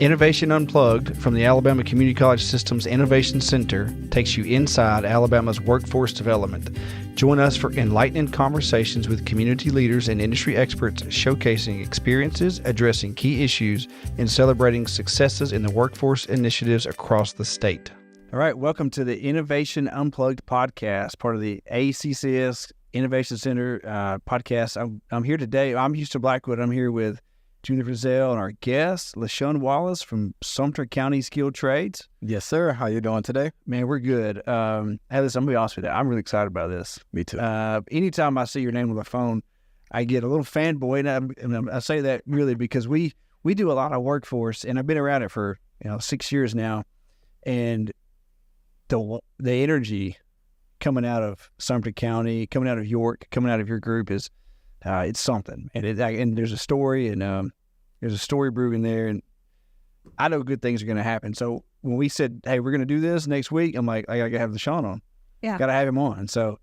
Innovation Unplugged from the Alabama Community College System's Innovation Center takes you inside Alabama's workforce development. Join us for enlightening conversations with community leaders and industry experts showcasing experiences, addressing key issues, and celebrating successes in the workforce initiatives across the state. All right, welcome to the Innovation Unplugged podcast, part of the ACCS Innovation Center podcast. I'm here today. I'm Houston Blackwood. I'm here with Julie Frizzell and our guest, Lashun Wallace from Sumter County Skill Trades. Yes, sir. How you doing today? Man, we're good. Hey, listen, I'm going to be honest with you. I'm really excited about this. Me too. Anytime I see your name on the phone, I get a little fanboy, and I say that really because we do a lot of workforce, and I've been around it for 6 years now, and the energy coming out of Sumter County, coming out of York, coming out of your group is it's something, and there's a story, and there's a story brewing there, and I know good things are going to happen. So when we said, "Hey, we're going to do this next week," I'm like, I got to have Lashun on. Yeah, got to have him on. So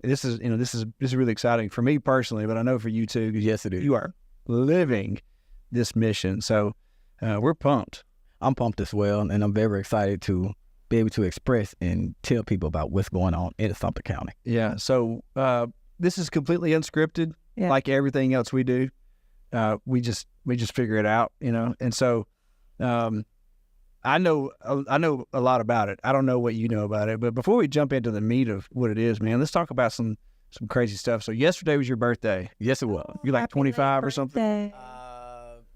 this is really exciting for me personally, but I know for you too. Yes, it is. You are living this mission, so we're pumped. I'm pumped as well, and I'm very excited to be able to express and tell people about what's going on in Sumter County. Yeah. So this is completely unscripted, like everything else we do. We just figure it out, And so I know a lot about it. I don't know what you know about it, but before we jump into the meat of what it is, man, let's talk about some crazy stuff. So yesterday was your birthday. Yes, it was. You're like 25 or something.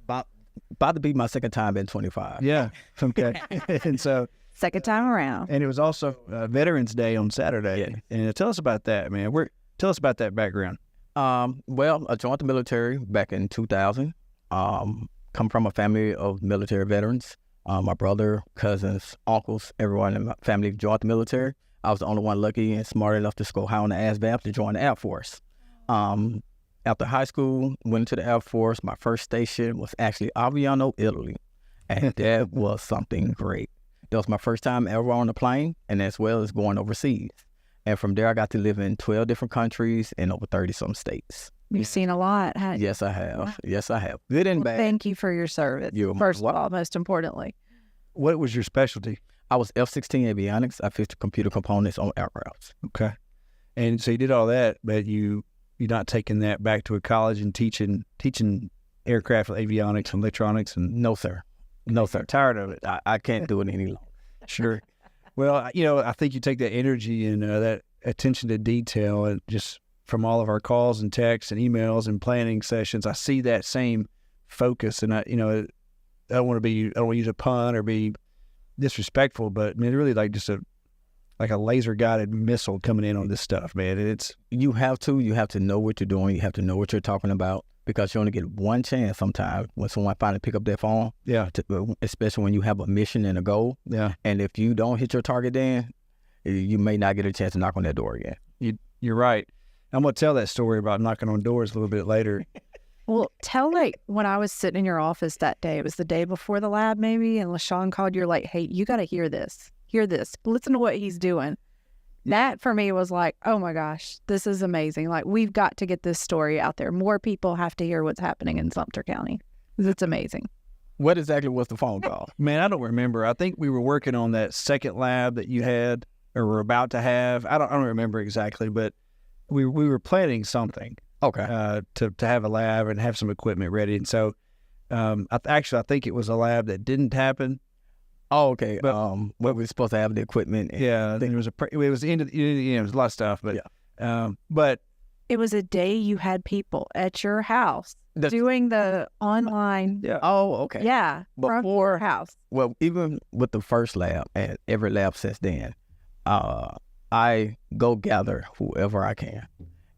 About to be my second time in 25. Yeah. Okay. And so. Second time around. And it was also Veterans Day on Saturday. Yeah. And tell us about that, man. Tell us about that background. Well, I joined the military back in 2000. Come from a family of military veterans. My brother, cousins, uncles, everyone in my family joined the military. I was the only one lucky and smart enough to score high on the ASVAB to join the Air Force. After high school, went into the Air Force. My first station was actually Aviano, Italy. And that was something great. That was my first time ever on a plane, and as well as going overseas. And from there, I got to live in 12 different countries and over 30-some states. You've seen a lot, haven't you? Yes, I have. Wow. Yes, I have. Good and bad. Thank you for your service, first of all, most importantly. What was your specialty? I was F-16 avionics. I fixed computer components on aircrafts. Okay. And so you did all that, but you're not taking that back to a college and teaching aircraft avionics and electronics? And No, sir. No, sir. Tired of it. I can't do it any longer. Sure. Well, I think you take that energy and that attention to detail, and just from all of our calls and texts and emails and planning sessions, I see that same focus. And I don't want to use a pun or be disrespectful, but I mean, really like just a laser guided missile coming in on this stuff, man. You have to know what you're doing. You have to know what you're talking about, because you only get one chance sometimes when someone finally pick up their phone. Yeah. Especially when you have a mission and a goal. Yeah. And if you don't hit your target, then you may not get a chance to knock on that door again. You're right. I'm going to tell that story about knocking on doors a little bit later. Well, when I was sitting in your office that day, it was the day before the lab maybe, and Lashun called, you're like, "Hey, you got to hear this. Listen to what he's doing." That for me was like, oh my gosh, this is amazing. Like, we've got to get this story out there. More people have to hear what's happening in Sumter County. It's amazing. What exactly was the phone call? Man, I don't remember. I think we were working on that second lab that you had or were about to have. I don't remember exactly, but we were planning something. Okay. To have a lab and have some equipment ready. And so I think it was a lab that didn't happen. Oh, okay. But, what we supposed to have the equipment. Yeah, I think it was the end of it was a lot of stuff, but but it was a day you had people at your house doing the online. Yeah. Oh, okay. Yeah. From your house. Well, even with the first lab and every lab since then, I go gather whoever I can.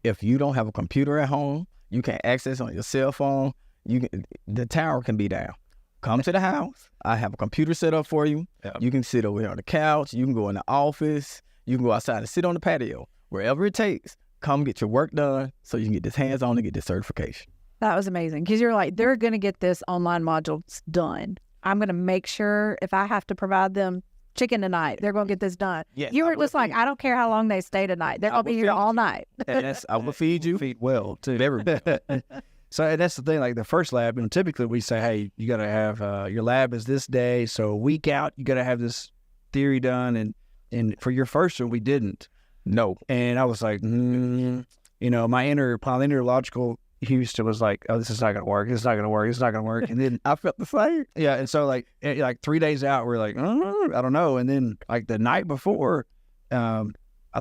If you don't have a computer at home, you can access on your cell phone. The tower can be down. Come to the house. I have a computer set up for you. Yeah. You can sit over here on the couch. You can go in the office. You can go outside and sit on the patio. Wherever it takes, come get your work done so you can get this hands-on and get this certification. That was amazing, because you're like, they're going to get this online modules done. I'm going to make sure if I have to provide them chicken tonight, they're going to get this done. Yes, you were just like, I don't care how long they stay tonight. They're going to be here all night. Yes, I will feed you. Feed well, too. Very well. So and that's the thing, like the first lab, typically we say, hey, you got to have your lab is this day. So a week out, you got to have this theory done. And for your first one, we didn't. No. And I was like, my inner logical Houston was like, oh, this is not going to work. It's not going to work. It's not going to work. And then I felt the same. Yeah. And so like 3 days out, we're like, I don't know. And then like the night before, I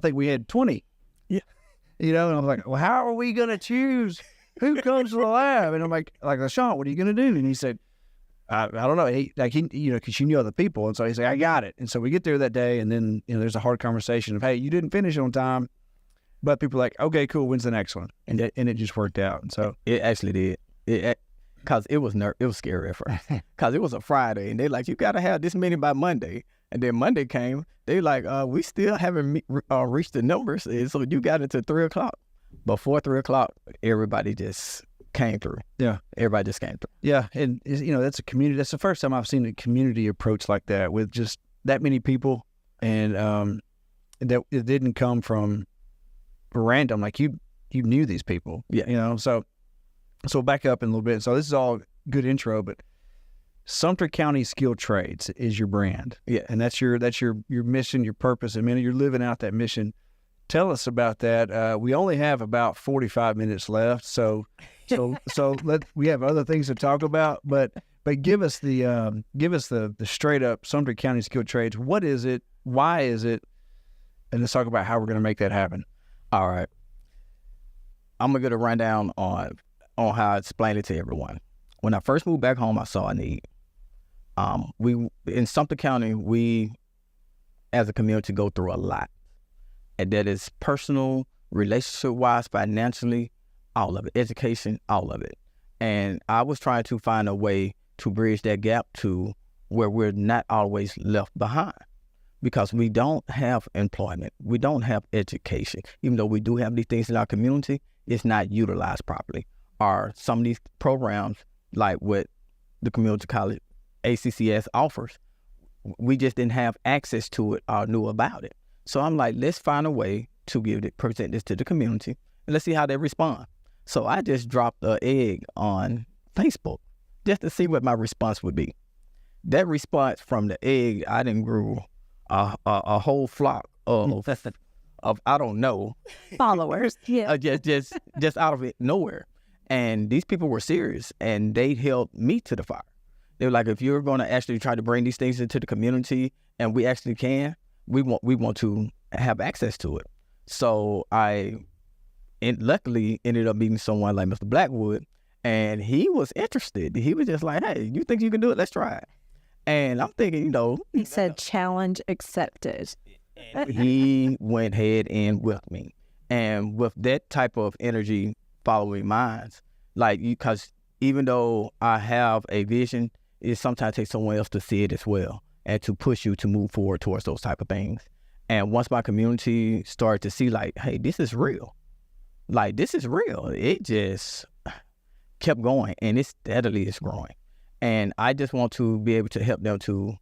think we had 20. Yeah. And I was like, well, how are we going to choose who comes to the lab? And I'm like, Lashun, what are you going to do? And he said, I don't know. Because you knew other people. And so he's like, I got it. And so we get there that day, and then, there's a hard conversation of, hey, you didn't finish on time. But people are like, okay, cool. When's the next one? And it just worked out. And so it actually did. Because it was scary at first. Because it was a Friday, and they like, you got to have this many by Monday. And then Monday came, they like, we still haven't reached the numbers. And so you got it to 3 o'clock. Before 3 o'clock, everybody just came through. Yeah. Everybody just came through. Yeah. And, that's a community. That's the first time I've seen a community approach like that with just that many people. And that it didn't come from random. Like you knew these people. Yeah. So back up in a little bit. So this is all good intro, but Sumter County Skill Trades is your brand. Yeah. And that's your mission, your purpose. I mean, you're living out that mission. Tell us about that. We only have about 45 minutes left, so we have other things to talk about. But give us the straight up Sumter County Skill Trades. What is it? Why is it? And let's talk about how we're going to make that happen. All right. I'm gonna get a rundown on how I explain it to everyone. When I first moved back home, I saw a need. We in Sumter County, we as a community go through a lot. And that is personal, relationship-wise, financially, all of it, education, all of it. And I was trying to find a way to bridge that gap to where we're not always left behind, because we don't have employment. We don't have education. Even though we do have these things in our community, it's not utilized properly. Or some of these programs, like what the community college ACCS offers, we just didn't have access to it or knew about it. So I'm like, let's find a way to present this to the community, and let's see how they respond. So I just dropped an egg on Facebook just to see what my response would be. That response from the egg, I done grew a whole flock of I don't know followers. Yeah, just out of it nowhere. And these people were serious, and they held me to the fire. They were like, if you're going to actually try to bring these things into the community, and we actually can. We want to have access to it. So I luckily ended up meeting someone like Mr. Blackwood, and he was interested. He was just like, hey, you think you can do it? Let's try it. And I'm thinking, He said, challenge accepted. He went head in with me. And with that type of energy following mine, because even though I have a vision, it sometimes takes someone else to see it as well, and to push you to move forward towards those type of things. And once my community started to see, like, hey, this is real. Like, this is real. It just kept going, and it steadily is growing. And I just want to be able to help them to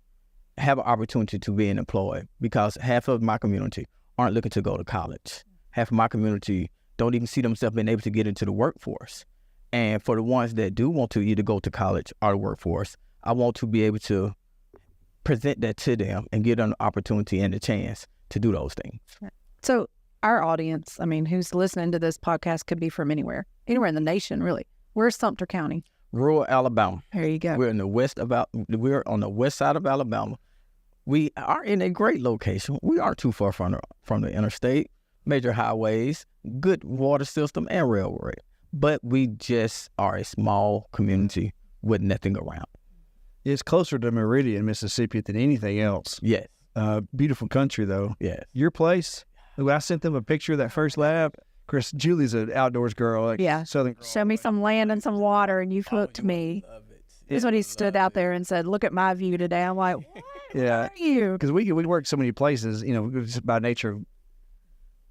have an opportunity to be employed, because half of my community aren't looking to go to college. Half of my community don't even see themselves being able to get into the workforce. And for the ones that do want to either go to college or the workforce, I want to be able to present that to them and give them the opportunity and the chance to do those things. So our audience, who's listening to this podcast could be from anywhere in the nation, really. Where's Sumter County? Rural Alabama. There you go. We're on the west side of Alabama. We are in a great location. We aren't too far from the interstate, major highways, good water system, and railroad. But we just are a small community with nothing around. It's closer to Meridian, Mississippi than anything else. Yes. Beautiful country, though. Yes. Your place, I sent them a picture of that first lab. Of course, Julie's an outdoors girl. Southern girl. Show me some land and some water, and you've hooked me. This is when he stood out there and said, look at my view today. I'm like, what? Yeah. Where are you? Because we work so many places, just by nature of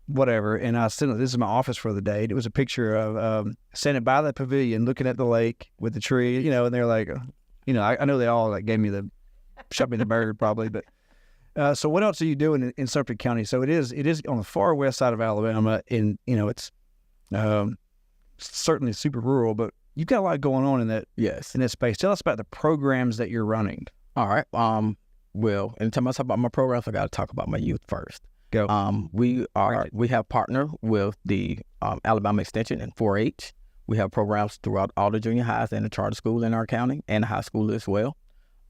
whatever. And I sent this is my office for the day. It was a picture of standing by the pavilion, looking at the lake with the tree, and they're like, I know they all gave me shot me the bird probably, but so what else are you doing in Sumter County? So it is on the far west side of Alabama, and it's certainly super rural, but you've got a lot going on in that Yes. in that space. Tell us about the programs that you're running. All right. Well, anytime I talk about my programs, I got to talk about my youth first. Go. We have partnered with the Alabama Extension and 4-H. We have programs throughout all the junior highs and the charter school in our county and high school as well.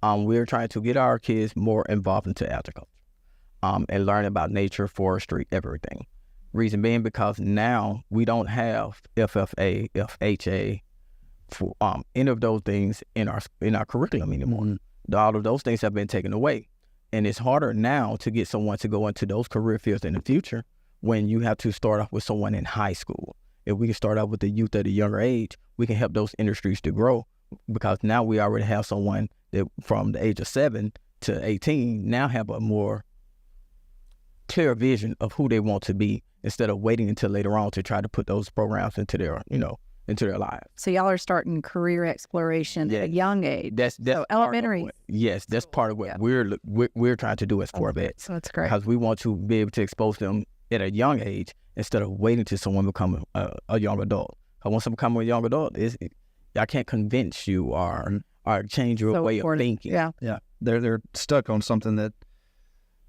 We're trying to get our kids more involved into agriculture and learn about nature, forestry, everything. Reason being because now we don't have FFA, FHA, any of those things in our curriculum anymore. Mm-hmm. All of those things have been taken away. And it's harder now to get someone to go into those career fields in the future when you have to start off with someone in high school. If we can start out with the youth at a younger age, we can help those industries to grow, because now we already have someone that from the age of 7 to 18 now have a more clear vision of who they want to be, instead of waiting until later on to try to put those programs into their, into their lives. So y'all are starting career exploration at a young age. That's so elementary. That's part of what we're trying to do as Corvettes. That's great. Because we want to be able to expose them at a young age instead of waiting till someone become a young adult. Because once they become a young adult, I can't convince you or change your way of thinking. Yeah. They're stuck on something that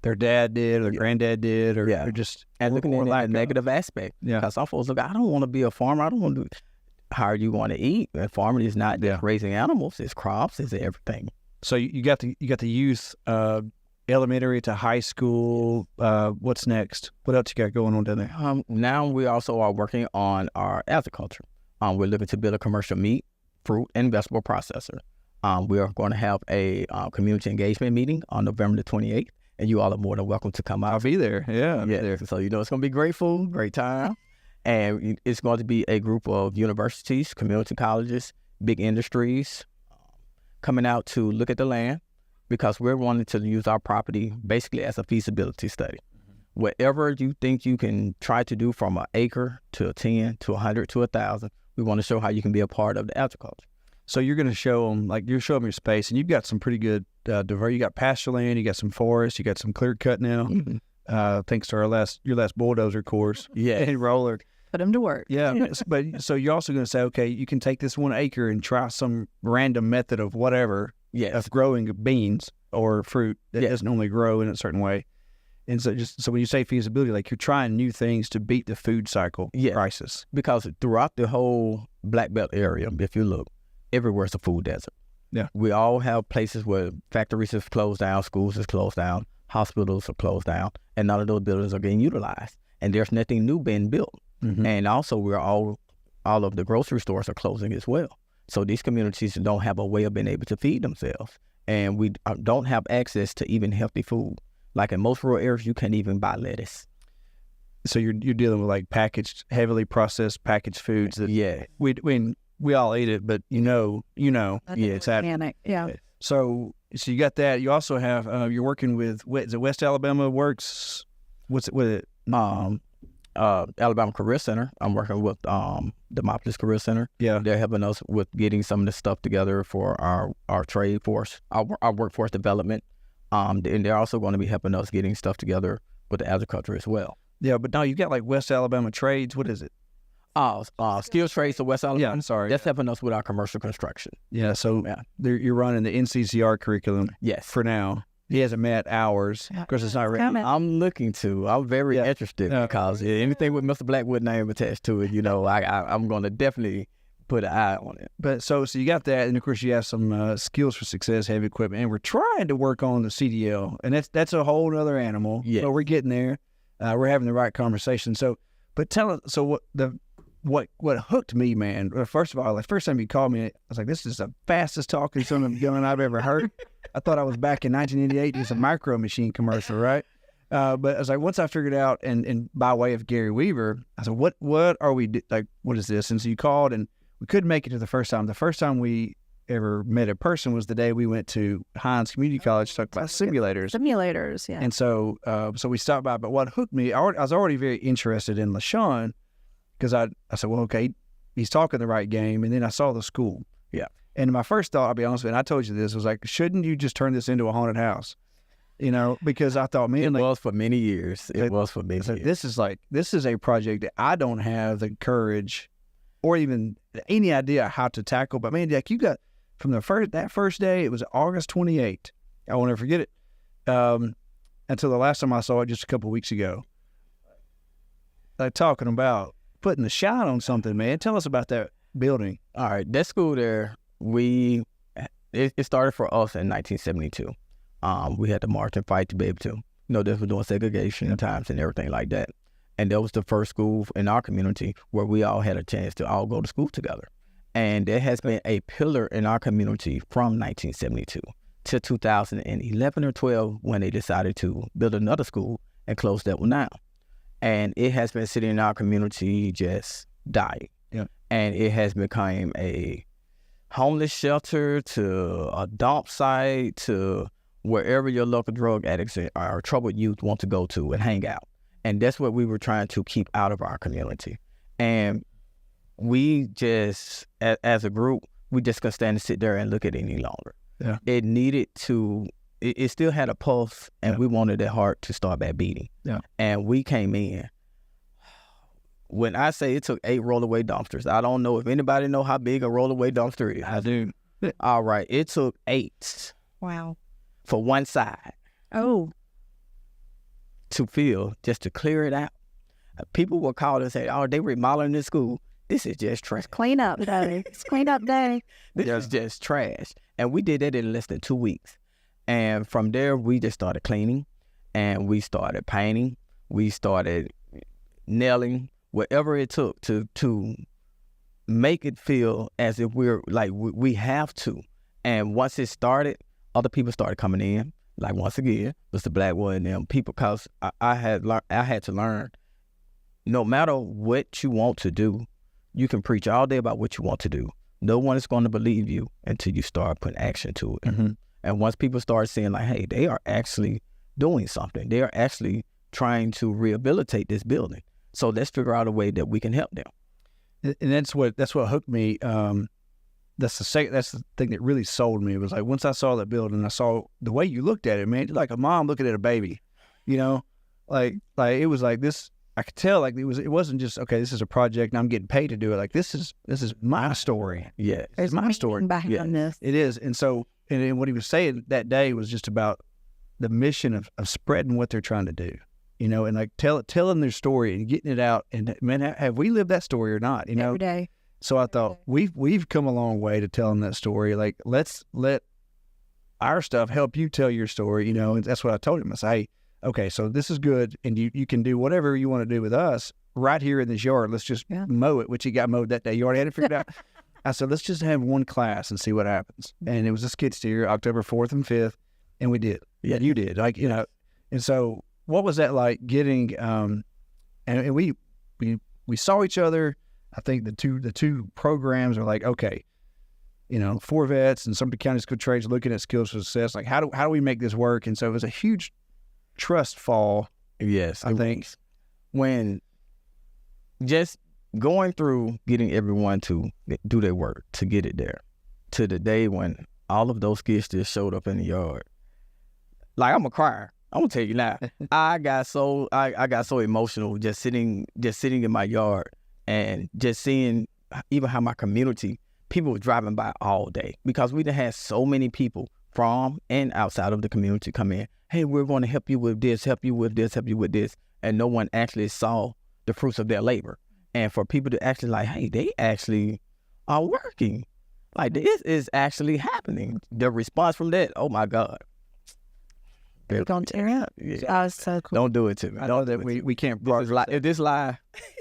their dad did or their granddad did, or just and looking at the negative aspect. Yeah. Because some folks look, I don't want to be a farmer. I don't want to do. How are you going to eat? And farming is not just raising animals; it's crops, it's everything. So you got the youth, elementary to high school. What's next? What else you got going on down there? Now we also are working on our agriculture. We're looking to build a commercial meat, fruit, and vegetable processor. We are going to have a community engagement meeting on November the 28th, and you all are more than welcome to come out. I'll be there. Yeah, there. So it's going to be great food, great time. And it's going to be a group of universities, community colleges, big industries coming out to look at the land, because we're wanting to use our property basically as a feasibility study. Mm-hmm. Whatever you think you can try to do from an acre to a 10 to 100 to 1,000, we want to show how you can be a part of the agriculture. So you're going to show them, you're showing them your space, and you've got some pretty good diverse. You got pasture land, you got some forest, you got some clear cut now. Mm-hmm. Thanks to your last bulldozer course. Yeah, and roller. Put them to work. Yeah, but so you're also going to say, okay, you can take this 1 acre and try some random method of whatever of growing beans or fruit that doesn't normally grow in a certain way. And so so when you say feasibility, you're trying new things to beat the food cycle crisis. Because throughout the whole Black Belt area, if you look, everywhere's a food desert. Yeah, we all have places where factories have closed down, schools have closed down, hospitals have closed down, and none of those buildings are getting utilized, and there's nothing new being built. Mm-hmm. And also, we're all of the grocery stores are closing as well. So these communities don't have a way of being able to feed themselves, and we don't have access to even healthy food. Like in most rural areas, you can't even buy lettuce. So you're dealing with packaged, heavily processed packaged foods that we all eat it, but it's organic. Yeah. So you got that. You also have you're working with is it West Alabama Works? What's it with it? Alabama Career Center. I'm working with Demopolis Career Center. Yeah, they're helping us with getting some of the stuff together for our trade force, our workforce development. And they're also going to be helping us getting stuff together with the agriculture as well. Yeah, but now you've got West Alabama Trades. What is it? Skill Trades of West Alabama. Yeah, I'm sorry. That's helping us with our commercial construction. Yeah, so you're running the NCCR curriculum. Yes. For now. He hasn't met ours. Of course, it's not ready. I'm looking to. I'm very interested because anything with Mr. Blackwood name attached to it, I'm going to definitely put an eye on it. But so you got that, and of course you have some skills for success, heavy equipment, and we're trying to work on the CDL, and that's a whole other animal. Yeah, but we're getting there. We're having the right conversation. So, but tell us. So what hooked me, man? First of all, first time you called me, I was like, this is the fastest talking son of a gun I've ever heard. I thought I was back in 1988. It was a Micro Machine commercial, right? But I was like, once I figured out, and by way of Gary Weaver, I said, what are we what is this? And so you called, and we couldn't make it to the first time. The first time we ever met a person was the day we went to Hines Community College to talk about simulators. Simulators, yeah. And so we stopped by. But what hooked me, I was already very interested in Lashun, because I said, well, okay, he's talking the right game. And then I saw the school. Yeah. And my first thought, I'll be honest with you, and I told you this, was shouldn't you just turn this into a haunted house? Because I thought, man, it was for many years. It was for many years. This is a project that I don't have the courage or even any idea how to tackle. But man, like you got from that first day, it was August 28th. I won't ever forget it. Until the last time I saw it just a couple of weeks ago. Like talking about putting the shine on something, man. Tell us about that building. All right, that school there, it started for us in 1972. We had to march and fight to be able to, this was doing segregation times and everything like that. And that was the first school in our community where we all had a chance to all go to school together. And there has been a pillar in our community from 1972 to 2011 or 12 when they decided to build another school and close that one down. And it has been sitting in our community just dying. Yeah. And it has become a homeless shelter to a dump site to wherever your local drug addicts or troubled youth want to go to and hang out. And that's what we were trying to keep out of our community. And we just, as a group, we just couldn't stand to sit there and look at it any longer. Yeah. It needed to, it still had a pulse, and we wanted that heart to start back beating. Yeah. And we came in. When I say it took 8 rollaway dumpsters, I don't know if anybody know how big a rollaway dumpster is. I do. All right, it took 8. Wow. For one side. Oh. To fill, just to clear it out. People will call and say, they remodeling this school. This is just trash. Clean up day. It's clean up day. This is just trash. And we did that in less than 2 weeks. And from there, we just started cleaning, and we started painting. We started nailing, whatever it took to make it feel as if we're like we have to. And once it started, other people started coming in. Like once again, was the Blackwood and them people, because I had to learn, no matter what you want to do, you can preach all day about what you want to do. No one is going to believe you until you start putting action to it. Mm-hmm. And once people start saying like, hey, they are actually doing something. They are actually trying to rehabilitate this building. So let's figure out a way that we can help them. And that's what hooked me. That's the thing that really sold me. It was like once I saw that building, I saw the way you looked at it, man. Like a mom looking at a baby, like it was like this. I could tell like it wasn't just okay. This is a project and I'm getting paid to do it. Like this is my story. Yeah, There's my story. behind this. It is. And so and what he was saying that day was just about the mission of spreading what they're trying to do. And like telling their story and getting it out. And man, have we lived that story or not? Every day. So I thought we've come a long way to telling that story. Like let's let our stuff help you tell your story. And that's what I told him. I said, hey, okay, so this is good, and you can do whatever you want to do with us right here in this yard. Let's just mow it, which he got mowed that day. You already had it figured out. I said, let's just have one class and see what happens. And it was a skid steer, October 4th and 5th, and we did. Yeah, you did. Like And so what was that like getting? And we saw each other. I think the two programs are like, okay, 4 vets and Sumter County Skill Trades looking at skills for success. Like, how do we make this work? And so it was a huge trust fall. Yes, I think when just going through getting everyone to do their work to get it there to the day when all of those kids just showed up in the yard. Like I'm a crier. I'm gonna tell you now. I got so emotional just sitting in my yard and just seeing even how my community people were driving by all day, because we done had so many people from and outside of the community come in. Hey, we're going to help you with this, help you with this, help you with this. And no one actually saw the fruits of their labor. And for people to actually like, hey, they actually are working. Like this is actually happening. The response from that, oh my God. You're going to tear up. Yeah. That was so cool. Don't do it to me. I know that we can't. If this live.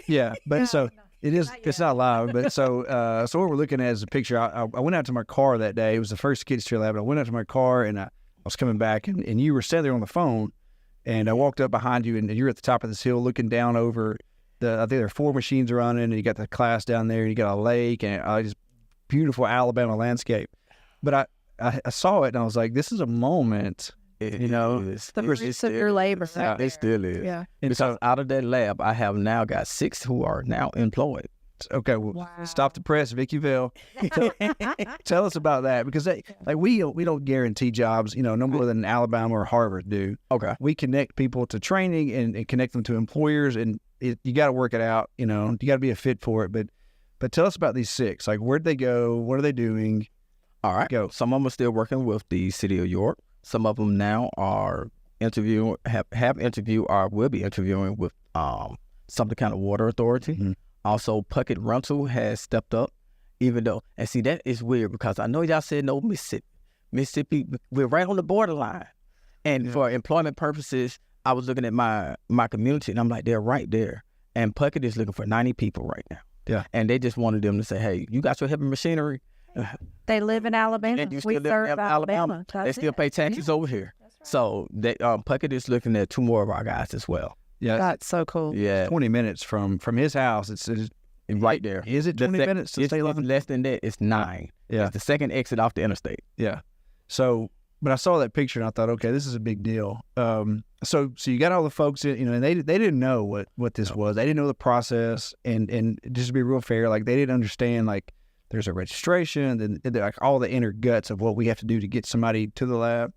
Yeah, but No, so no. it is. Not It's yet. not live, but so what we're looking at is a picture. I went out to my car that day. It was the first skid steer lab. I went out to my car and I was coming back, and you were sitting there on the phone, and I walked up behind you, and you're at the top of this hill looking down over I think there are 4 machines running, and you got the class down there, and you got a lake, and just beautiful Alabama landscape. But I saw it, and I was like, this is a moment. It's The fruits of your labor. Yeah, right It still is. there. Yeah. And Because so, out of that lab, I have now got 6 who are now employed. okay, well, Wow. stop the press, Vicky Vale. Tell us about that, because we don't guarantee jobs, no more than Alabama or Harvard do. Okay. We connect people to training and connect them to employers, and you got to work it out. You got to be a fit for it. But But tell us about these 6. Like, where'd they go? What are they doing? All right. Go. Some of them are still working with the city of York. Some of them now are interviewing, have interviewed or will be interviewing with Sumter County Water Authority. Mm-hmm. Also, Puckett Rental has stepped up, even though, and see, that is weird because I know y'all said no Mississippi. Mississippi, we're right on the borderline. And for employment purposes, I was looking at my community and I'm like, they're right there. And Puckett is looking for 90 people right now. Yeah. And they just wanted them to say, hey, you got your heavy machinery. They live in Alabama. And you We still live serve in Alabama. They still pay taxes over here. So they, Puckett is looking at 2 more of our guys as well. Yeah. That's so cool. Yeah. 20 minutes from his house. It's right there. Is it 20 minutes to stay it's less than that. It's 9. Yeah. It's the second exit off the interstate. Yeah. So, but I saw that picture and I thought, okay, this is a big deal. So you got all the folks in, and they didn't know what this was. They didn't know the process, and just to be real fair, like they didn't understand like there's a registration and like all the inner guts of what we have to do to get somebody to the lab.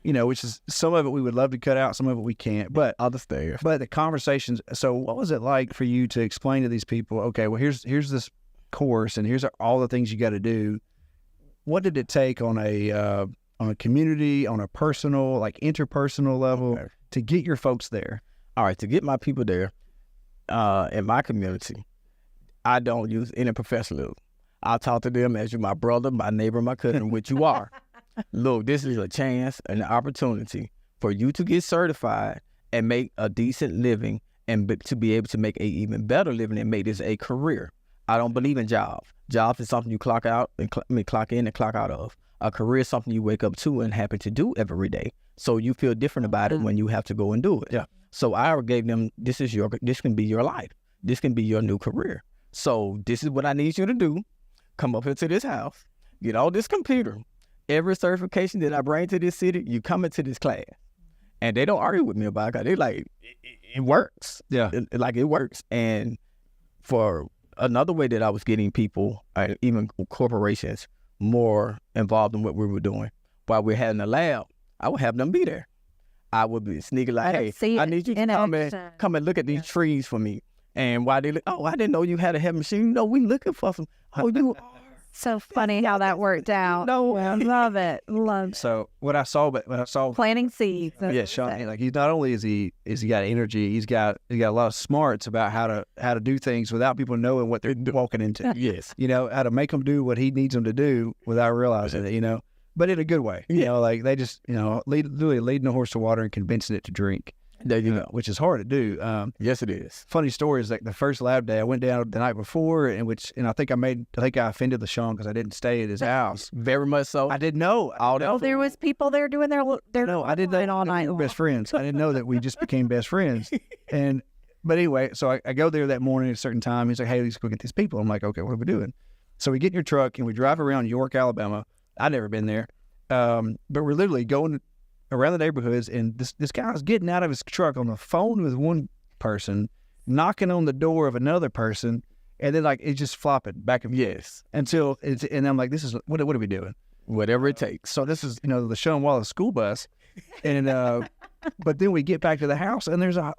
Which is some of it we would love to cut out, some of it we can't. But Understand. But the conversations. So what was it like for you to explain to these people? Okay, well here's this course, and here's all the things you got to do. What did it take on a community, on a personal, like interpersonal level to get your folks there? All right, to get my people there in my community, I don't use any professionalism. I talk to them as you're my brother, my neighbor, my cousin, which you are. Look, this is a chance, an opportunity for you to get certified and make a decent living and to be able to make a even better living and make this a career. I don't believe in jobs. Jobs is something you clock out and clock in and clock out of. A career is something you wake up to and happen to do every day. So you feel different about it when you have to go and do it. Yeah. So I gave them, this can be your life. This can be your new career. So this is what I need you to do. Come up into this house, get all this computer. Every certification that I bring to this city, you come into this class. And they don't argue with me about it. They're like, it works. Yeah. It works. And for another way that I was getting people, even corporations, more involved in what we were doing, while we're having a lab, I would have them be there. I would be sneaking like, hey, I need you to come and look at these trees for me. And why they look, I didn't know you had a heavy machine. No, we looking for some. Oh, you are. So funny how that worked out. No, I love it. So when I saw planting seeds. Yeah, Sean, like he's not only is he got energy, he's got a lot of smarts about how to do things without people knowing what they're walking into. Yes. How to make them do what he needs them to do without realizing it, but in a good way. Like they just, literally leading a horse to water and convincing it to drink. There you go. Which is hard to do. Yes, it is. Funny story is like the first lab day, I went down the night before, and I think I offended Lashun because I didn't stay at his house. Very much so. I didn't know. There was people there doing their no, I didn't know all night long. Best friends. I didn't know that we just became best friends. But anyway, so I go there that morning at a certain time. He's like, hey, let's go get these people. I'm like, okay, what are we doing? So we get in your truck and we drive around York, Alabama. I'd never been there, but we're literally going around the neighborhoods, and this guy was getting out of his truck on the phone with one person, knocking on the door of another person, and then like it's just flopping back and forth until and I'm like, this is what are we doing? Whatever it takes. So this is the Lashun Wallace school bus, and but then we get back to the house and there's a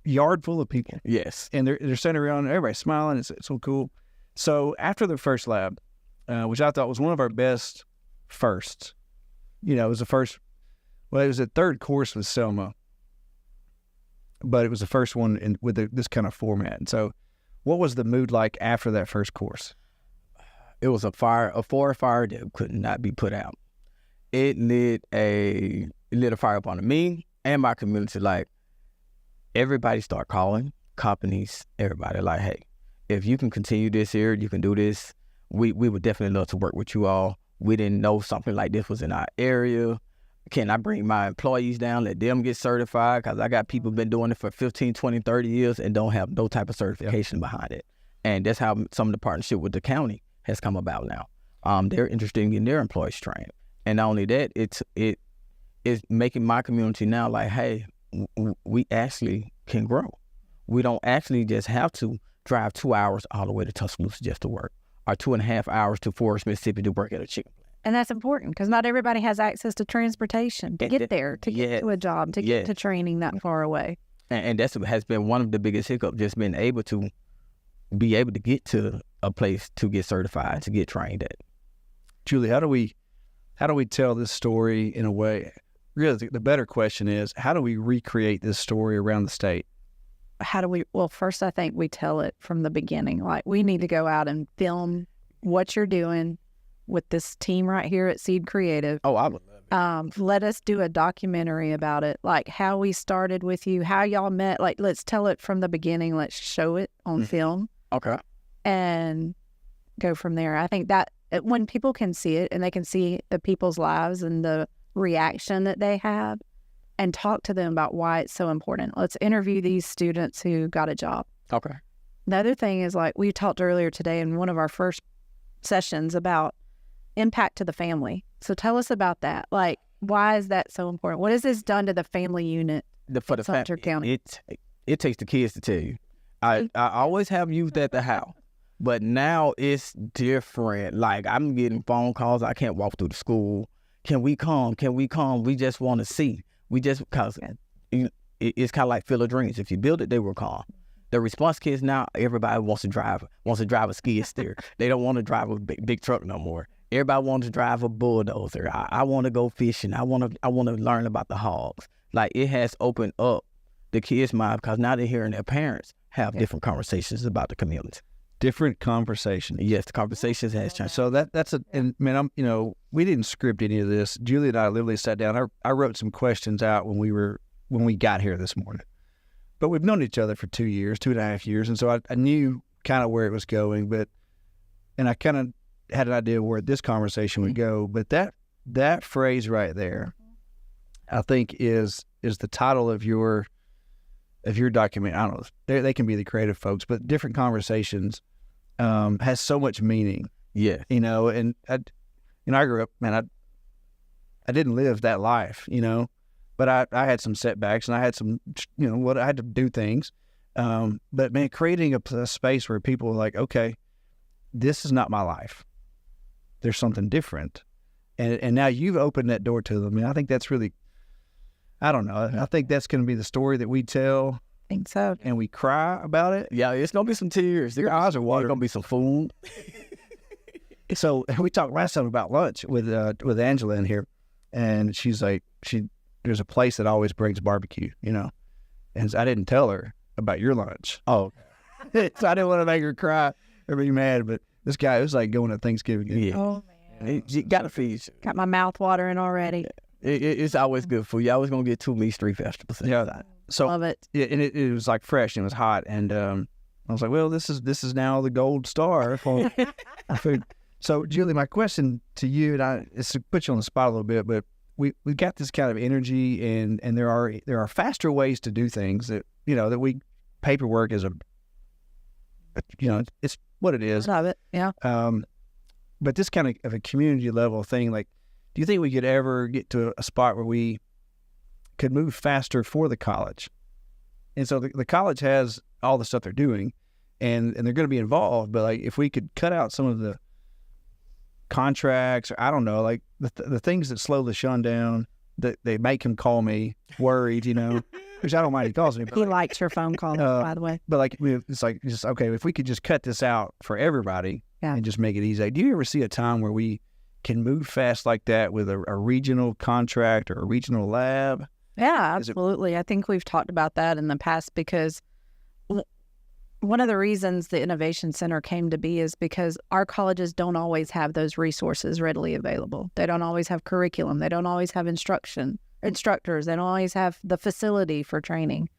yard full of people. Yes, and they're sitting around, everybody's smiling. It's so cool. So after the first lab, which I thought was one of our best firsts, it was the first. Well, it was the third course with Selma, but it was the first one with this kind of format. And so what was the mood like after that first course? It was a forest fire that could not be put out. It lit a fire up on me and my community. Like, everybody start calling companies, everybody like, hey, if you can continue this here, you can do this. We would definitely love to work with you all. We didn't know something like this was in our area. Can I bring my employees down, let them get certified? Because I got people been doing it for 15, 20, 30 years and don't have no type of certification behind it. And that's how some of the partnership with the county has come about now. They're interested in getting their employees trained. And not only that, it's making my community now like, hey, we actually can grow. We don't actually just have to drive 2 hours all the way to Tuscaloosa just to work, or 2.5 hours to Forest, Mississippi to work at a chicken plant. And that's important because not everybody has access to transportation to get there, to get to a job, to get to training that far away. And that's has been one of the biggest hiccups, just being able to get to a place to get certified, to get trained at. Julie, how do we tell this story in a way? Really, the better question is, how do we recreate this story around the state? Well, first, I think we tell it from the beginning. Like, we need to go out and film what you're doing with this team right here at Seed Creative. Oh, I would love it. Let us do a documentary about it, like how we started with you, how y'all met. Like, let's tell it from the beginning. Let's show it on film. Okay. And go from there. I think that when people can see it and they can see the people's lives and the reaction that they have, and talk to them about why it's so important. Let's interview these students who got a job. Okay. The other thing is, like we talked earlier today in one of our first sessions, about impact to the family. So tell us about that. Like, why is that so important? What has this done to the family unit For the Sumter County? It takes the kids to tell you. I always have youth at the house, but now it's different. Like, I'm getting phone calls. I can't walk through the school. Can we come? Can we come? We just want to see. Because it's kind of like Field of Dreams. If you build it, they will come. The response kids now, everybody wants to drive a skid steer. They don't want to drive a big truck no more. Everybody wants to drive a bulldozer. I want to go fishing. I want to learn about the hogs. Like, it has opened up the kids' mind, because now they're hearing their parents have different conversations about the community. Different conversations. Yes, the conversations has changed. So and man, we didn't script any of this. Julie and I literally sat down. I wrote some questions out when we got here this morning. But we've known each other for 2.5 years, and so I knew kind of where it was going. And I kind of had an idea where this conversation would go. But that phrase right there, I think is the title of your document. I don't know. They can be the creative folks, but different conversations has so much meaning. Yeah. And I grew up, man, I didn't live that life, but I had some setbacks, and I had some, I had to do things. But man, creating a space where people are like, okay, this is not my life. There's something different. And now you've opened that door to them. And I think that's really, I don't know. I think that's going to be the story that we tell. I think so. And we cry about it. Yeah, it's going to be some tears. Your eyes are watering. There's going to be some food. So we talked last time about lunch with Angela in here, and she's like, there's a place that always brings barbecue, and I didn't tell her about your lunch. Oh, so I didn't want to make her cry or be mad, but this guy, it was like going to Thanksgiving. Yeah. Oh man, you got to feed you. Got my mouth watering already. It's always good for you. I was gonna get 2 meats, 3 vegetables. Yeah, so love it. Yeah, and it was like fresh and it was hot, and I was like, well, this is now the gold star for food. So, Julie, my question to you, and it's to put you on the spot a little bit, but we got this kind of energy, and there are faster ways to do things that paperwork is it's what it is. Love it. Yeah. But this kind of a community level thing, like, do you think we could ever get to a spot where we could move faster for the college? And so the college has all the stuff they're doing, and they're going to be involved. But like, if we could cut out some of the contracts, or I don't know, like the things that slow Lashun down, that they make him call me worried, which I don't mind he calls me. But He likes your phone call, by the way. But like, it's like, just, okay, if we could just cut this out for everybody and just make it easy. Do you ever see a time where we can move fast like that with a regional contract or a regional lab? Yeah, absolutely. I think we've talked about that in the past, because one of the reasons the Innovation Center came to be is because our colleges don't always have those resources readily available. They don't always have curriculum. They don't always have instructors. They don't always have the facility for training,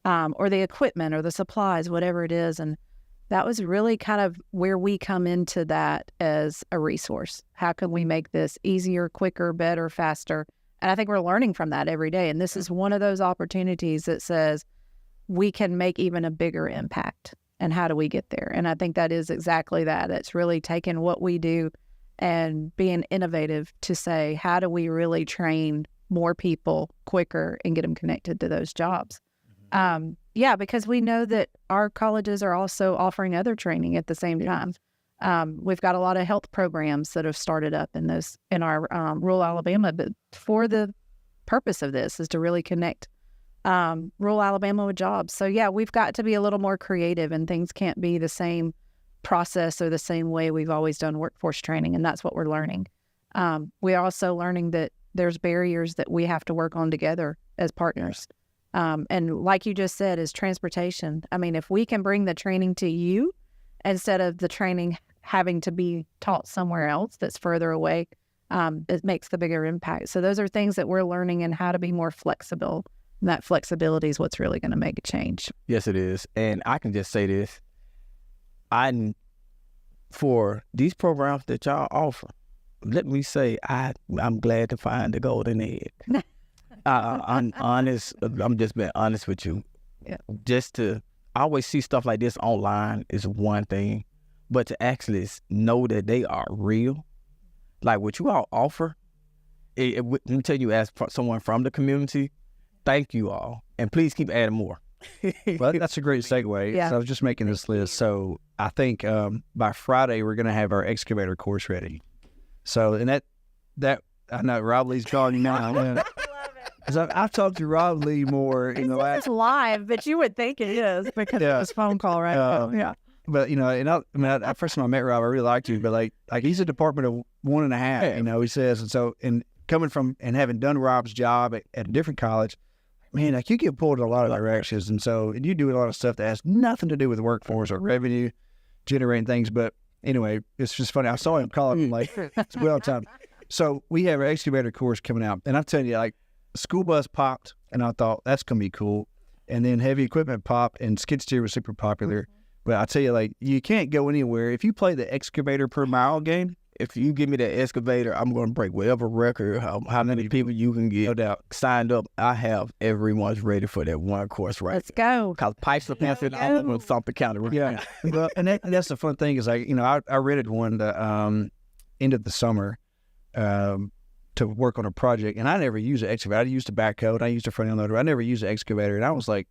or the equipment or the supplies, whatever it is. And that was really kind of where we come into that as a resource. How can we make this easier, quicker, better, faster? And I think we're learning from that every day. And this is one of those opportunities that says we can make even a bigger impact. And how do we get there? And I think that is exactly that. It's really taking what we do and being innovative to say, how do we really train more people quicker and get them connected to those jobs? Yeah, because we know that our colleges are also offering other training at the same time. We've got a lot of health programs that have started up in our rural Alabama, but for the purpose of this is to really connect rural Alabama with jobs. So yeah, we've got to be a little more creative, and things can't be the same process or the same way we've always done workforce training, and that's what we're learning. We're also learning that there's barriers that we have to work on together as partners. And like you just said, is transportation. I mean, if we can bring the training to you instead of the training having to be taught somewhere else that's further away, it makes the bigger impact. So those are things that we're learning and how to be more flexible. And that flexibility is what's really going to make a change. Yes, it is. And I can just say this. For these programs that y'all offer, let me say I'm glad to find the golden egg. I'm honest. I'm just being honest with you. Yeah. I always see stuff like this online is one thing, but to actually know that they are real, like what you all offer, let me tell you, as someone from the community, thank you all, and please keep adding more. Well, that's a great segue. Yeah. So I was just making this list. So I think by Friday we're going to have our excavator course ready. So and that I know Rob Lee's calling you now. Because I've talked to Rob Lee more in the last. It's live, but you would think it is because of this phone call right now. Yeah. But first time I met Rob, I really liked him. But like he's a department of 1.5. He says, and coming from and having done Rob's job at a different college, man, like you get pulled in a lot of directions, and you do a lot of stuff that has nothing to do with workforce or revenue generating things. But anyway, it's just funny. I saw him calling him like it's well timed. So we have our excavator course coming out, and I'm telling you, like school bus popped, and I thought that's gonna be cool. And then heavy equipment popped, and skid steer was super popular. But I tell you, like you can't go anywhere if you play the excavator per mile game. If you give me that excavator, I'm going to break whatever record, how many people you can get No doubt. signed up. I have everyone's ready for that one course right Let's go. Because pipes are passing all over Sumter County. Yeah. Well, and that's the fun thing is like, I rented one the end of the summer to work on a project, and I never used an excavator. I used a backhoe, and I used a front end loader. I never used an excavator, and I was like,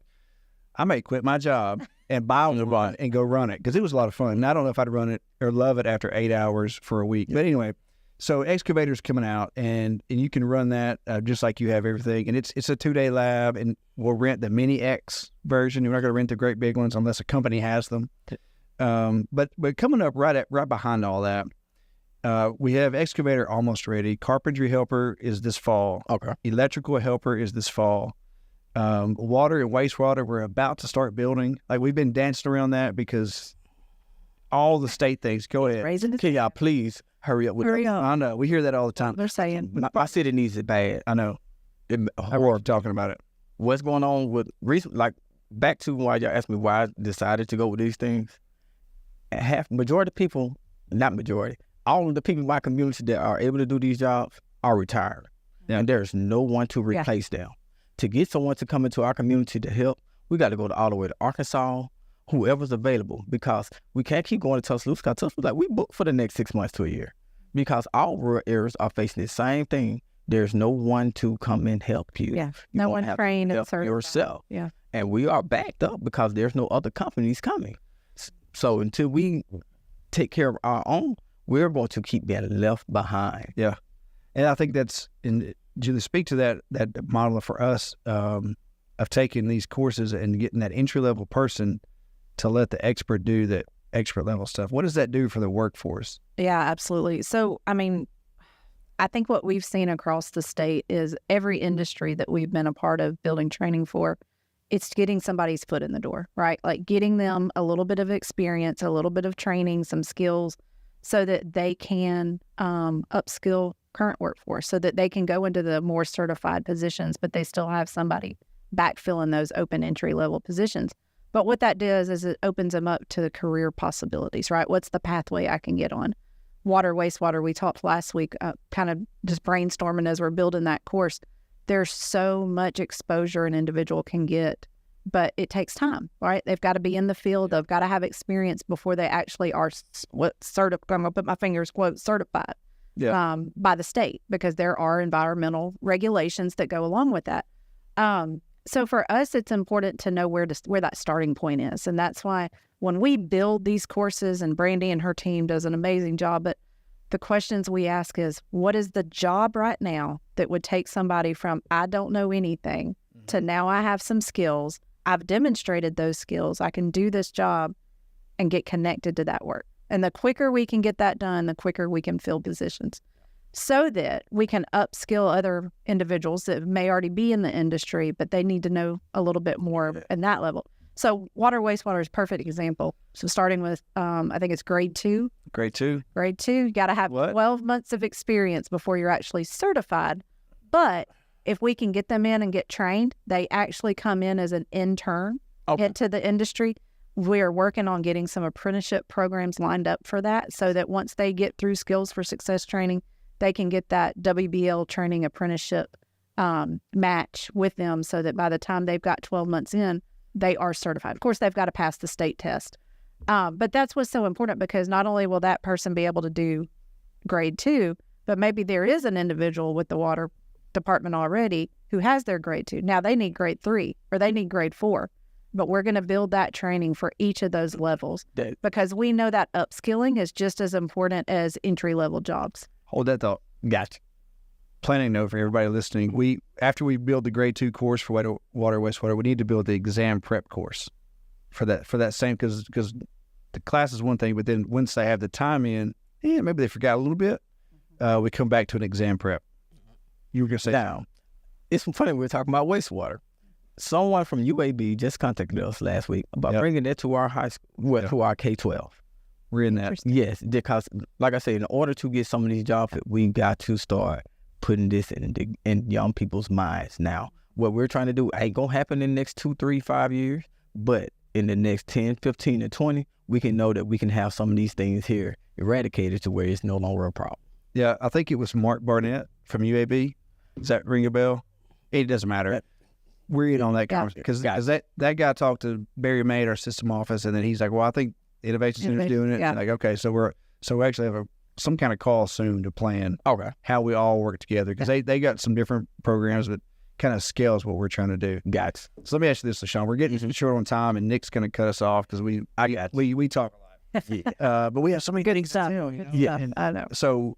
I may quit my job and buy one and go run it because it was a lot of fun. And I don't know if I'd run it or love it after 8 hours for a week. But anyway, so excavator's coming out, and you can run that just like you have everything. And it's a 2-day lab, and we'll rent the Mini X version. We're not going to rent the great big ones unless a company has them. But coming up right behind all that, we have excavator almost ready. Carpentry helper is this fall. Okay. Electrical helper is this fall. Water and wastewater, we're about to start building. Like we've been dancing around that because all the state things. Go ahead. Can y'all please hurry up with Hurry up. I know. We hear that all the time. They're saying. My city needs it bad. I know. We're talking about it. What's going on with recent? Like back to why y'all asked me why I decided to go with these things. Majority of people, not majority, all of the people in my community that are able to do these jobs are retired, and there's no one to replace them. To get someone to come into our community to help, we got to go all the way to Arkansas, whoever's available, because we can't keep going to Tuscaloosa. Because Tuscaloosa, like we booked for the next 6 months to a year, because all rural areas are facing the same thing. There's no one to come and help you. Yeah, no one trained and certified. Yourself. Yeah, and we are backed up because there's no other companies coming. So until we take care of our own, we're going to keep getting left behind. Yeah, and I think that's Julie, speak to that model for us of taking these courses and getting that entry-level person to let the expert do that expert-level stuff. What does that do for the workforce? Yeah, absolutely. So, I mean, I think what we've seen across the state is every industry that we've been a part of building training for, it's getting somebody's foot in the door, right? Like getting them a little bit of experience, a little bit of training, some skills so that they can upskill current workforce so that they can go into the more certified positions, but they still have somebody backfilling those open entry level positions. But what that does is it opens them up to the career possibilities, right? What's the pathway I can get on? Water, wastewater, we talked last week, kind of just brainstorming as we're building that course. There's so much exposure an individual can get, but it takes time, right? They've got to be in the field. They've got to have experience before they actually are I'm going to put my fingers, quote, certified. By the state, because there are environmental regulations that go along with that. So for us, it's important to know where that starting point is. And that's why when we build these courses, and Brandy and her team does an amazing job, but the questions we ask is, what is the job right now that would take somebody from I don't know anything to now I have some skills, I've demonstrated those skills, I can do this job and get connected to that work. And the quicker we can get that done, the quicker we can fill positions so that we can upskill other individuals that may already be in the industry, but they need to know a little bit more in that level. So water, wastewater is a perfect example. So starting with, I think it's grade 2. Grade 2? Grade 2, you got to have 12 months of experience before you're actually certified. But if we can get them in and get trained, they actually come in as an intern into the industry. We're working on getting some apprenticeship programs lined up for that so that once they get through Skills for Success training, they can get that WBL training apprenticeship match with them so that by the time they've got 12 months in, they are certified. Of course, they've got to pass the state test. But that's what's so important, because not only will that person be able to do grade 2, but maybe there is an individual with the water department already who has their grade 2. Now they need grade 3 or they need grade 4. But we're going to build that training for each of those levels because we know that upskilling is just as important as entry-level jobs. Hold that thought. Gotcha. Planning note for everybody listening. After we build the grade 2 course for water, wastewater, we need to build the exam prep course for that same, because the class is one thing, but then once they have the time in, maybe they forgot a little bit. We come back to an exam prep. You were going to say now, it's funny we were talking about wastewater. Someone from UAB just contacted us last week about bringing that to our high school, to our K-12. We're in that. Yes, because like I said, in order to get some of these jobs, we got to start putting this in young people's minds now. What we're trying to do ain't going to happen in the next 2, 3, 5 years, but in the next 10, 15, and 20, we can know that we can have some of these things here eradicated to where it's no longer a problem. Yeah, I think it was Mark Barnett from UAB. Does that ring a bell? It doesn't matter. We're in on that conversation because that guy talked to Barry May at our system office, and then he's like, "Well, I think Innovation Center's doing it." Yeah. Like, okay, so we actually have some kind of call soon to plan how we all work together, because they got some different programs that kind of scales what we're trying to do. Gotcha. So let me ask you this, Lashun. We're getting short on time, and Nick's going to cut us off because we talk a lot. But we have so many good stuff. I know. So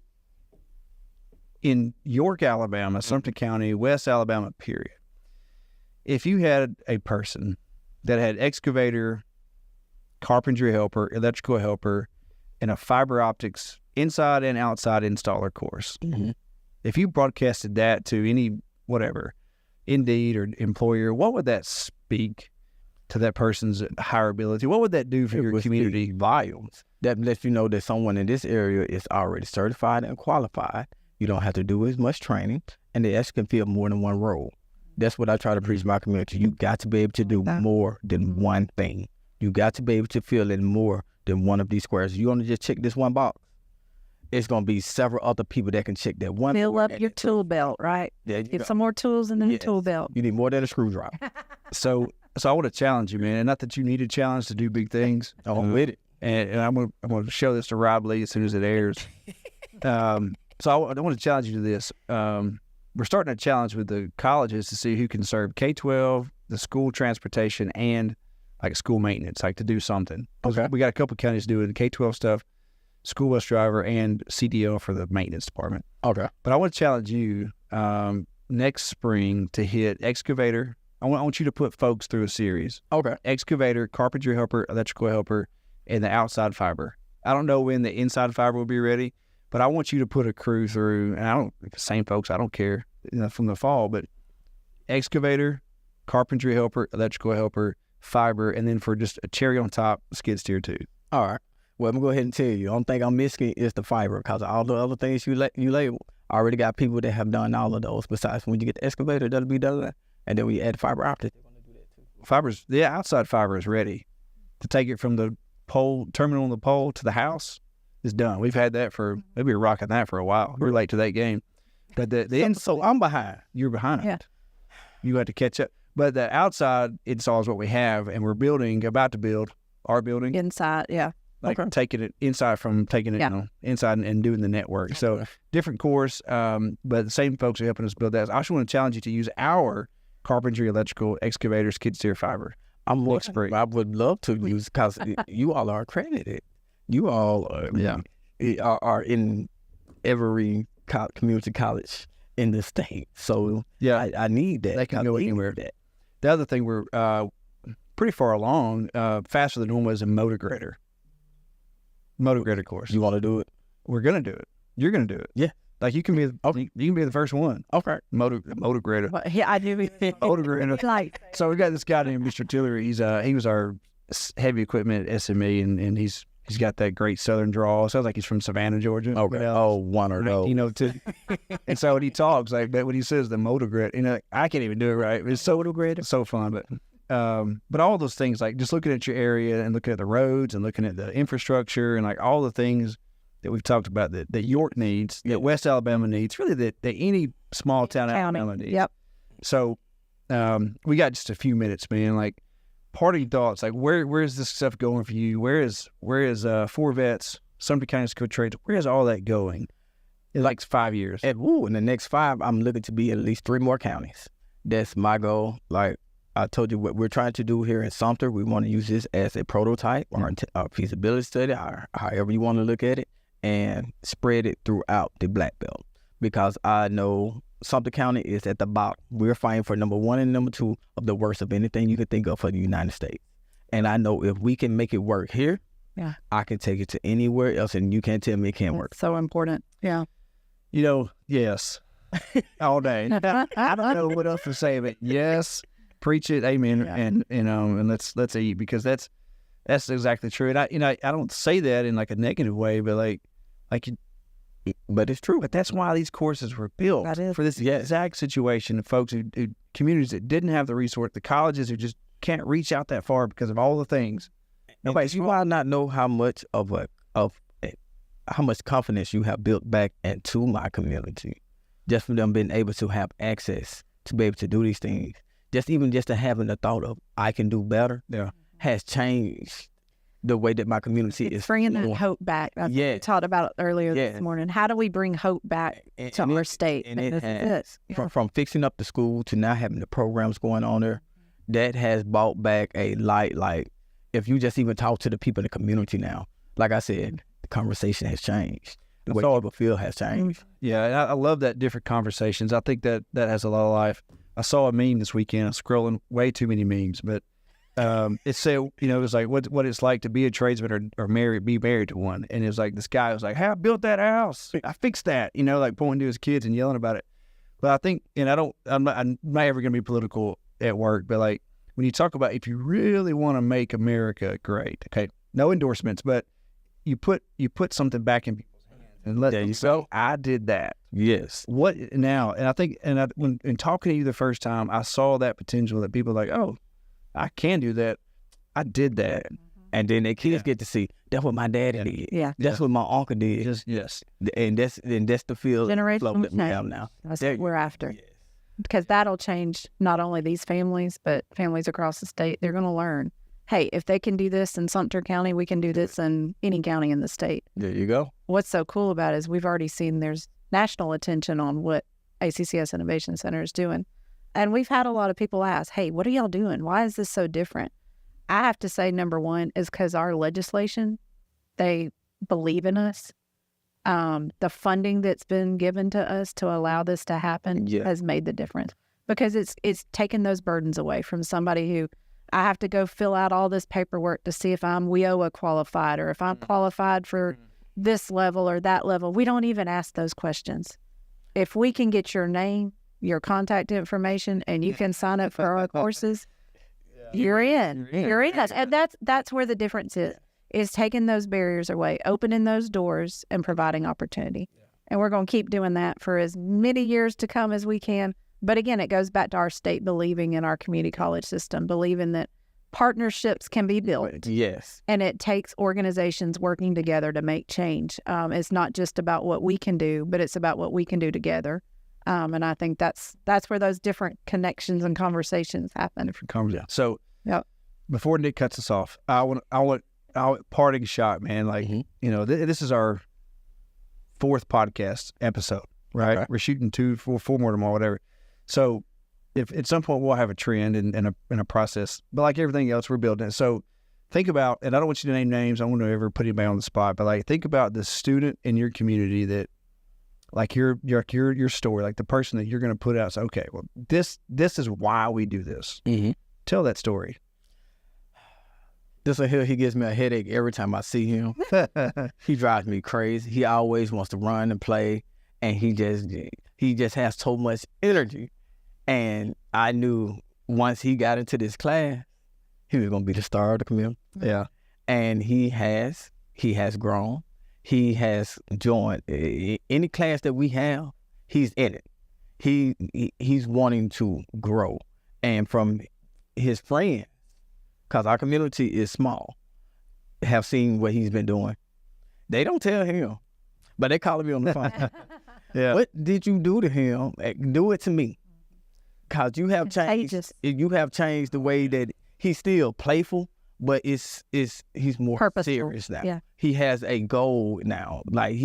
in York, Alabama, Sumter County, West Alabama, period. If you had a person that had excavator, carpentry helper, electrical helper, and a fiber optics inside and outside installer course, if you broadcasted that to any, whatever, Indeed or employer, what would that speak to that person's hireability? What would that do for your community? Volumes. That lets you know that someone in this area is already certified and qualified. You don't have to do as much training, and they actually can fill more than one role. That's what I try to preach to my community. You got to be able to do more than one thing. You got to be able to fill in more than one of these squares. You only just check this one box. It's going to be several other people that can check that one. Fill up your tool belt, right? Yeah, get some more tools in the tool belt. You need more than a screwdriver. So I want to challenge you, man. And not that you need a challenge to do big things. I'm with it. And I'm going to show this to Rob Lee as soon as it airs. So I want to challenge you to this. We're starting a challenge with the colleges to see who can serve K-12, the school transportation, and like school maintenance, like to do something. Okay. We got a couple counties doing the K-12 stuff, school bus driver, and CDL for the maintenance department. Okay. But I want to challenge you next spring to hit excavator. I want you to put folks through a series. Okay. Excavator, carpentry helper, electrical helper, and the outside fiber. I don't know when the inside fiber will be ready, but I want you to put a crew through, and same folks, I don't care, from the fall, but excavator, carpentry helper, electrical helper, fiber, and then for just a cherry on top, skid steer too. All right. Well, I'm going to go ahead and tell you, the only thing I'm missing is the fiber, because all the other things you label, I already got people that have done all of those. Besides, when you get the excavator, that'll be done, and then we add fiber optic. They're going to do that too. The outside fiber is ready to take it from the pole, terminal on the pole to the house. Is done. We've had that maybe we're rocking that for a while. We're late to that game. But so I'm behind. You're behind. Yeah. You have to catch up. But the outside install is what we have, and we're about to build our building. Inside, yeah. Like taking it inside from taking it inside and doing the network. So different course, but the same folks are helping us build that. I just want to challenge you to use our carpentry, electrical, excavator, skid steer, fiber. I would love to use, because you all are accredited. You all are in every community college in the state. So I need that. They can go anywhere. The other thing, we're pretty far along, faster than normal, is a motor grader. Motor-graded course. You want to do it? We're gonna do it. You're gonna do it. Yeah. Like you can be. Okay. You can be the first one. Okay. Motor-graded. But yeah, I do. Motor-graded. Like, So we got this guy named Mr. Tillery. He was our heavy equipment SME, and he's got that great Southern drawl. Sounds like he's from Savannah, Georgia. Okay. You know? Oh, one or those. You know, and so when he talks, like, but when he says the motor-graded, you know, I can't even do it right. It's so motor-graded, so fun. But all those things, like just looking at your area and looking at the roads and looking at the infrastructure and like all the things that we've talked about that York needs, that West Alabama needs, really that any small town Alabama needs. Yep. So we got just a few minutes, man. Like parting thoughts, like where is this stuff going for you? Where is Four Vets, Sumter County Skill Trades? Where is all that going in like 5 years? In the next 5, I'm looking to be at least 3 more counties. That's my goal. Like I told you, what we're trying to do here in Sumter, we want to use this as a prototype or a feasibility study, or however you want to look at it, and spread it throughout the Black Belt. Because I know Sumter County is at the bottom. We're fighting for number 1 and number 2 of the worst of anything you can think of for the United States. And I know if we can make it work here, I can take it to anywhere else, and you can't tell me it can't work. So important. Yeah. You know, yes, all day. I don't know what else to say, but yes. Preach it, amen, and let's eat, because that's exactly true. And I don't say that in like a negative way, but but it's true. But that's why these courses were built for this exact situation of folks who communities that didn't have the resource, the colleges who just can't reach out that far because of all the things. Nobody, you might not know how much how much confidence you have built back into my community, just from them being able to have access to be able to do these things. Just to having the thought of I can do better has changed the way that my community is. Bringing that hope back. That's what we talked about earlier this morning. How do we bring hope back to our state? And it has, from fixing up the school to now having the programs going on there, that has brought back a light. Like if you just even talk to the people in the community now, like I said, the conversation has changed. The way people feel has changed. Yeah, and I love that different conversations. I think that has a lot of life. I saw a meme this weekend. I'm scrolling way too many memes, but it said, you know, it was like what it's like to be a tradesman or be married to one. And it was like this guy was like, "Hey, I built that house. I fixed that," you know, like pointing to his kids and yelling about it. But I think, and I'm not ever going to be political at work, but like when you talk about if you really want to make America great, okay, no endorsements, but you put something back in people's hands and let them say, "I did that." Yes. What now? And I think, when talking to you the first time, I saw that potential that people are like, "Oh, I can do that. I did that." And then their kids get to see that's what my daddy did. Yeah. That's what my uncle did. Yes. And that's the field Generational that we have now. That's what we're after. Yes. Because that'll change not only these families, but families across the state. They're going to learn, hey, if they can do this in Sumter County, we can do this in any county in the state. There you go. What's so cool about it is we've already seen there's national attention on what ACCS Innovation Center is doing. And we've had a lot of people ask, hey, what are y'all doing? Why is this so different? I have to say, number one is because our legislation, they believe in us. The funding that's been given to us to allow this to happen has made the difference, because it's taken those burdens away from somebody who I have to go fill out all this paperwork to see if I'm WIOA qualified or if I'm qualified for this level or that level. We don't even ask those questions. If we can get your name, your contact information, and you can sign up for our courses, you're in. You're in. And that's where the difference is taking those barriers away, opening those doors, and providing opportunity. And we're going to keep doing that for as many years to come as we can. But again, it goes back to our state believing in our community college system, believing that partnerships can be built. Yes. And it takes organizations working together to make change. It's not just about what we can do, but it's about what we can do together. And I think that's where those different connections and conversations happen. So before Nick cuts us off, I want parting shot, man. Like, you know, this is our 4th podcast episode, right? Okay. We're shooting 4 more tomorrow, whatever. So if at some point we'll have a trend and a process, but like everything else, we're building it. So think about, and I don't want you to name names. I don't want to ever put anybody on the spot, but like think about the student in your community that, like your story, like the person that you're going to put out. So, okay, well, this is why we do this. Tell that story. This one here, he gives me a headache every time I see him. He drives me crazy. He always wants to run and play, and he just has so much energy. And I knew once he got into this class, he was gonna be the star of the community. Yeah. And he has grown. He has joined any class that we have. He's in it. He's wanting to grow, and from his friends, because our community is small, have seen what he's been doing. They don't tell him, but they call me on the phone. Yeah. What did you do to him? Do it to me, because you have changed. Contagious. You have changed the way that he's still playful, but he's more Purposeful. serious now. Yeah. He has a goal now. Like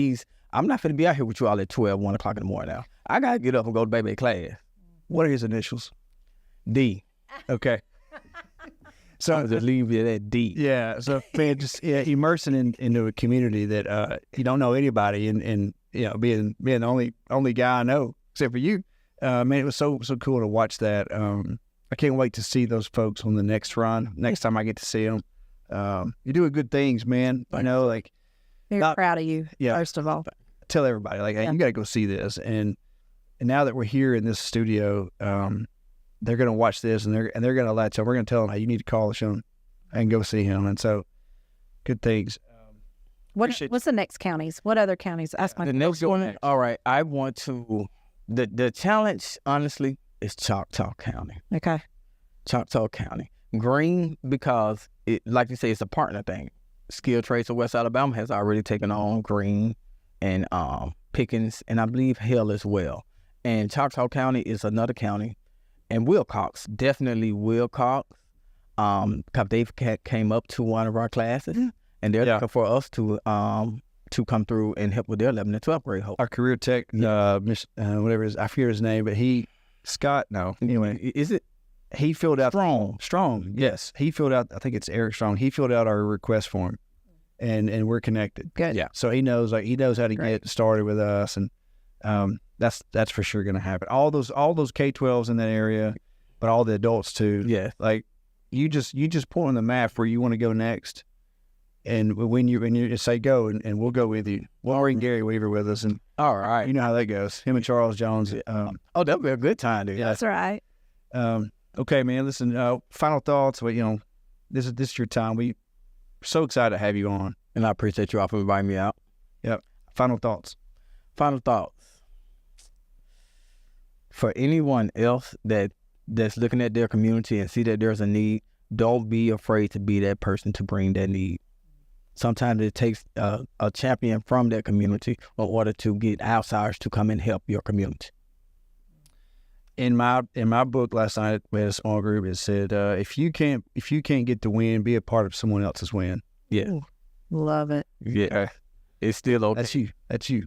I'm not finna be out here with you all at 12, 1 o'clock in the morning now. I gotta get up and go to baby class. What are his initials? D. Okay. So I'm just leave it at D. Yeah. So man, just immersing into a community that you don't know anybody, and being the only guy I know except for you. Man, it was so cool to watch that. I can't wait to see those folks on the next run. Next time I get to see them, you're doing good things, man. Like Very proud of you, first of all. tell everybody, like, hey, you got to go see this. And now that we're here in this studio, they're going to watch this and they're going to latch on. We're going to tell them, hey, you need to call Lashun and go see him. And so, good things. What's the next counties? What other counties? Ask my The next one. All right, I want to. The challenge, honestly, is Choctaw County. Okay. Choctaw County. Green, because it, like you say, it's a partner thing. Skill Trades of West Alabama has already taken on Green and Pickens, and I believe Hill as well. And Choctaw County is another county, and Wilcox, definitely Wilcox, because they've came up to one of our classes, and they're looking for us to come through and help with their 11th and 12th grade hope. Our career tech, whatever it is, I forget his name, but he filled out Strong. Yes, he filled out. I think it's Eric Strong. He filled out our request form, and we're connected. Good. Yeah. So he knows how to get started with us, and that's for sure going to happen. All those K-12s in that area, but all the adults too. Yeah. Like you just point on the map where you want to go next, and when you say go, and we'll go with you. We'll bring Gary Weaver with us, and all right, you know how that goes. Him and Charles Jones. That'll be a good time, dude. That's right. Okay, man. Listen. Final thoughts. Well, this is your time. We're so excited to have you on, and I appreciate you all for inviting me out. Yep. Final thoughts. For anyone else that's looking at their community and see that there's a need, don't be afraid to be that person to bring that need. Sometimes it takes a champion from that community in order to get outsiders to come and help your community. In my book last night, we had a small group. It said, if you can't get the win, be a part of someone else's win. Yeah. Ooh, love it. Yeah. It's still okay. That's you.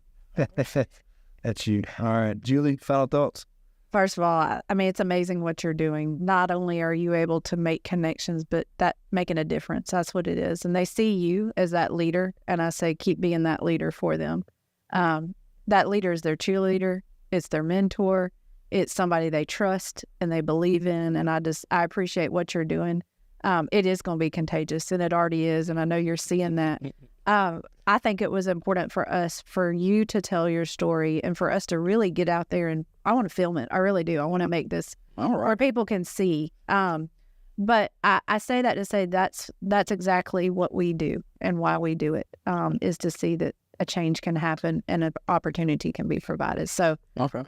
That's you. All right, Julie, final thoughts? First of all, I mean, it's amazing what you're doing. Not only are you able to make connections, but that making a difference. That's what it is. And they see you as that leader. And I say, keep being that leader for them. That leader is their cheerleader. It's their mentor. It's somebody they trust and they believe in. And I appreciate what you're doing. It is going to be contagious, and it already is. And I know you're seeing that. I think it was important for you to tell your story and for us to really get out there, and I want to film it. I really do. I want to make this where people can see. But I say that to say that's exactly what we do and why we do it, is to see that a change can happen and an opportunity can be provided. So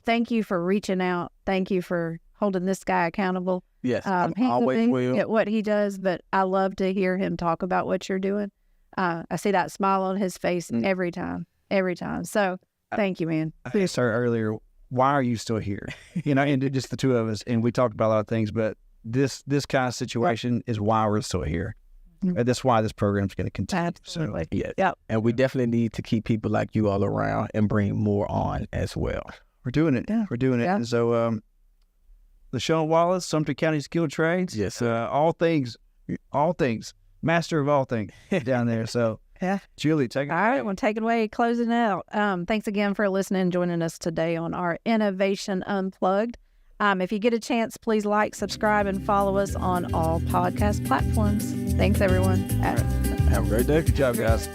thank you for reaching out. Thank you for holding this guy accountable. Yes, He's always will. At what he does, but I love to hear him talk about what you're doing. I see that smile on his face every time. So thank you, man. I asked her earlier, why are you still here? And just the two of us, and we talked about a lot of things, but this kind of situation is why we're still here. And that's why this program is going to continue. Absolutely. So, yep. And we definitely need to keep people like you all around and bring more on as well. We're doing it. Yeah. We're doing it. Yeah. And so, Lashun Wallace, Sumter County Skill Trades. Yes. All things, master of all things down there. So, Julie, take it away. All right, well, take it away, closing out. Thanks again for listening and joining us today on our Innovation Unplugged. If you get a chance, please like, subscribe, and follow us on all podcast platforms. Thanks, everyone. Have a great day. Good job, guys.